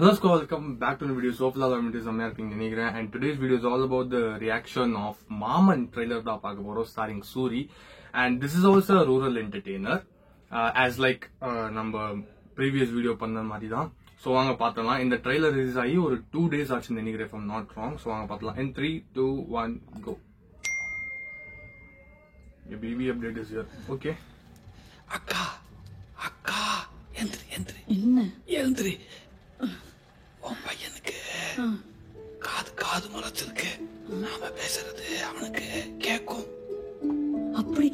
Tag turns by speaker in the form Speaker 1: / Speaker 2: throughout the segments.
Speaker 1: Hello squad, welcome back to the video. So far I'm Nigra, and today's video is all about the reaction of Maman trailer starring Suri, and this is also a rural entertainer, as like number previous video panna mari da. So vaanga paathalam. In the trailer release ayi or 2 days achu nenigira if I'm not wrong. So vaanga paathalam. In 3, 2, 1, go. Your baby update is here. Okay.
Speaker 2: Akka, entry.
Speaker 3: Enna?
Speaker 2: Entry. உன் பையனுக்கு காது முளைச்சிருக்கு. நாம பேசுறது அவனுக்கு கேட்கும்.
Speaker 3: அப்படி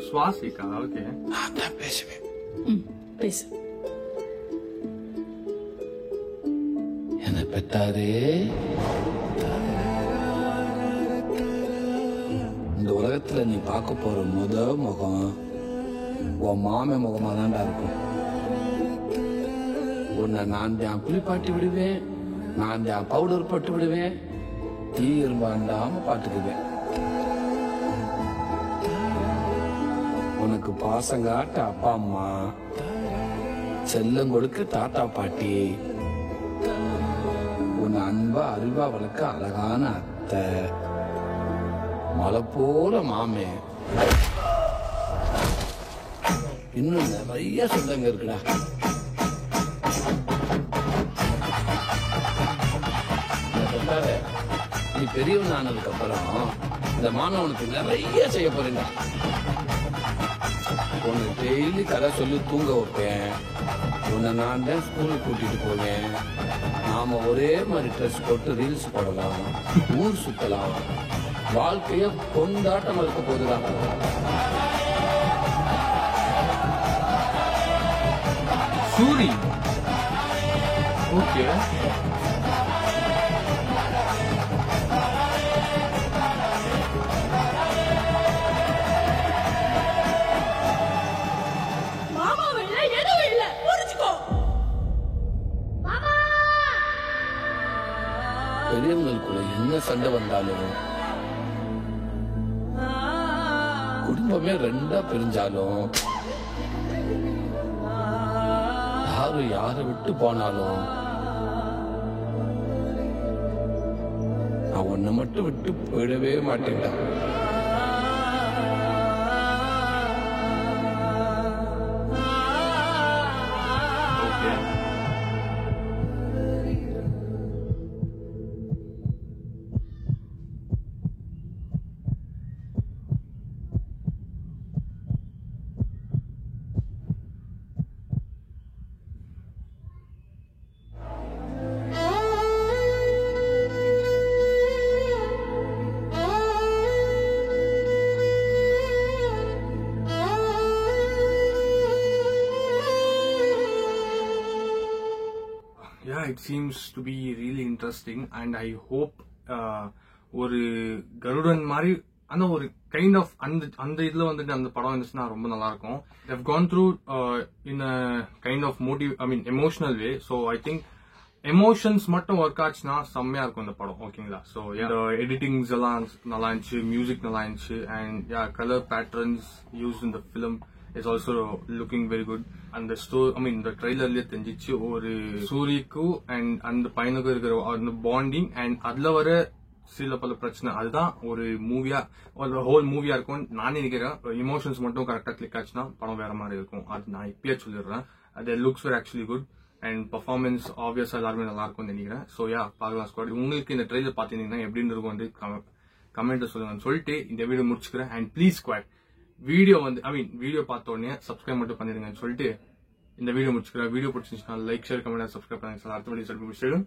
Speaker 1: சுவாசிக்கா? Okay.
Speaker 2: நான் தான் பேசுவேன்.
Speaker 3: பேசு.
Speaker 2: என்ன பெத்தாரே, இந்த உலகத்துல நீ பார்க்க போற முகம் உன் மாமன் முகமா தான்டா இருக்கும். உன்னை நான் தான் குளிப்பாட்டி விடுவேன், நான் தான் பவுடர் போட்டு விடுவேன், தீ இரும்பாண்டாம பாட்டுக்குவேன். உனக்கு பாசங்காட்ட அப்பா அம்மா, செல்லம் கொடுக்க தாத்தா பாட்டி, உன்னை அன்பா அறிவா வளர்க்க அழகான அத்தை, மலை போல மாமே, இன்னும் நிறைய சொந்தங்க இருக்குடா. நீ பெரியவன் ஆனதுக்கு அப்புறம் இந்த மாணவனுக்கு நிறைய செய்ய போறீங்க. உன்னை டெய்லி கதை சொல்லி தூங்க வைப்பேன், உன்னை நான் தான் ஸ்கூலுக்கு கூட்டிட்டு போவேன், நாம ஒரே மாதிரி ட்ரெஸ் போட்டு ரீல்ஸ் போடலாம், ஊர் சுத்தலாம், வாழ்க்கைய கொண்டாட்டம் இருக்க போதுதான்.
Speaker 1: சூரி ஓகே.
Speaker 2: பெரியவங்களுக்குள்ள என்ன சண்டை வந்தாலும், குடும்பமே ரெண்டா பிரிஞ்சாலும், யாரை விட்டு போனாலும், நான் உன்னை மட்டும் விட்டு போயிடவே மாட்டேன்டா.
Speaker 1: Yeah, it seems to be really interesting, and I hope ஒரு கருடன் மாதிரி அந்த ஒரு கைண்ட் ஆஃப் அந்த இதுல வந்துட்டு அந்த படம் இருந்துச்சுன்னா ரொம்ப நல்லா இருக்கும். They've gone through in a kind of emotional way, so I think emotions மட்டும் ஒர்க் ஆச்சுன்னா செம்மையா இருக்கும் இந்த படம். ஓகேங்களா? ஸோ எடிட்டிங்ஸ் எல்லாம் நல்லா இருந்துச்சு, மியூசிக் நல்லா இருந்துச்சு, and colour patterns use in the film is also looking very good. And the story, the trailer liye தெரிஞ்சிச்சு ஒரு சூரிக்கு அண்ட் அந்த பையனுக்கு இருக்கிற அந்த பாண்டிங் அண்ட் அதுல வர சில பல பிரச்சனை, அதுதான் ஒரு மூவியா ஒரு ஹோல் மூவியா இருக்கும் நான் நினைக்கிறேன். இமோஷன்ஸ் மட்டும் கரெக்டா கிளிக் ஆச்சுன்னா படம் வேற மாதிரி இருக்கும். அது நான் இப்பயே சொல்லிடுறேன். அது looks were actually good and performance ஆப்வியஸா எல்லாருமே நல்லா இருக்கும்னு நினைக்கிறேன். ஸோ பார்க்கலாம் ஸ்குவாட். உங்களுக்கு இந்த ட்ரெயிலர் பாத்தீங்கன்னா எப்படின்னு இருக்கும் வந்து கமெண்ட் சொல்லுங்கன்னு சொல்லிட்டு இந்த வீடியோ முடிச்சுக்கிறேன். அண்ட் ப்ளீஸ் ஸ்குவாட், வீடியோ வந்து வீடியோ பார்த்த உடனே சப்ஸ்கிரைப் மட்டும் பண்ணிடுங்கன்னு சொல்லிட்டு இந்த வீடியோ முடிச்சுக்கிறேன். வீடியோ பிடிச்சிருந்துச்சுன்னா லைக், ஷேர், கமெண்ட், சப்ஸ்கிரைப் பண்ணுங்க. அடுத்த வீடியோ சொல்லி முடிச்சிடும்.